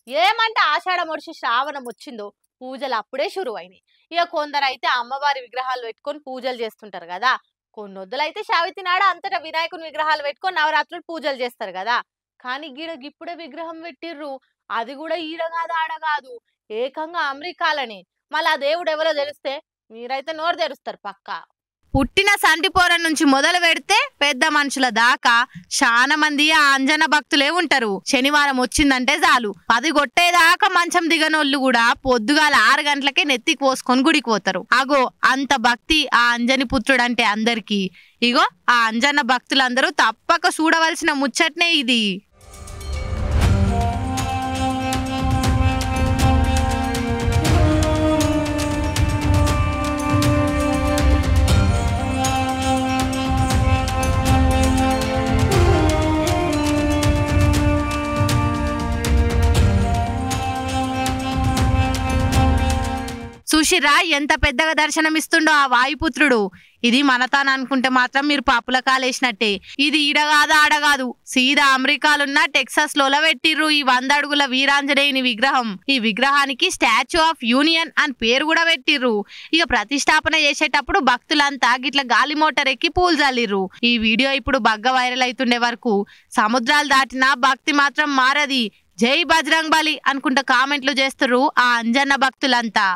ఏమంటే ఆషాఢం ఒడిసి శ్రావణం వచ్చిందో పూజలు అప్పుడే షురువైనాయి. ఇక కొందరైతే అమ్మవారి విగ్రహాలు పెట్టుకొని పూజలు చేస్తుంటారు కదా. కొన్నొద్దులైతే శావితి నాడ అంతటా వినాయకుని విగ్రహాలు పెట్టుకొని నవరాత్రులు పూజలు చేస్తారు కదా. కానీ గీడ గిప్పుడే విగ్రహం పెట్టిర్రు. అది కూడా ఈడ కాదు ఆడ కాదు, ఏకంగా అమెరికాలని. మళ్ళీ ఆ దేవుడు ఎవరో తెలిస్తే మీరైతే నోరు తెరుస్తారు పక్కా. పుట్టిన సంటిపోర నుంచి మొదలు పెడితే పెద్ద మనుషుల దాకా చాలా మంది ఆ అంజన భక్తులే ఉంటారు. శనివారం వచ్చిందంటే చాలు 10 కొట్టేదాకా మంచం దిగనోళ్ళు కూడా పొద్దుగాల 6 గంటలకే నెత్తికి పోసుకొని గుడికి పోతారు. అగో అంత భక్తి ఆ అంజని పుత్రుడంటే అందరికి. ఇగో ఆ అంజన భక్తులందరూ తప్పక చూడవలసిన ముచ్చట్నే ఇది. చూసిరా ఎంత పెద్దగా దర్శనమిస్తుండో ఆ వాయుపుత్రుడు. ఇది మనతాన అనుకుంటే మాత్రం మీరు పాపుల కాలేసినట్టే. ఇది ఈడగాదు ఆడగాదు, సీదా అమెరికాలున్న టెక్సాస్ లో పెట్టిర్రు ఈ 100 అడుగుల వీరాంజనేయుని విగ్రహం. ఈ విగ్రహానికి స్టాచ్యూ ఆఫ్ యూనియన్ అని పేరు కూడా పెట్టిర్రు. ఇక ప్రతిష్టాపన చేసేటప్పుడు భక్తులంతా గిట్ల గాలి మోటార్ ఎక్కి పూలు చల్లిర్రు. ఈ వీడియో ఇప్పుడు బగ్గ వైరల్ అవుతుండే వరకు సముద్రాలు దాటినా భక్తి మాత్రం మారది. జై బజరంగ్ బలి అనుకుంటా కామెంట్లు చేస్తుర్రు ఆ అంజన్న భక్తులంతా.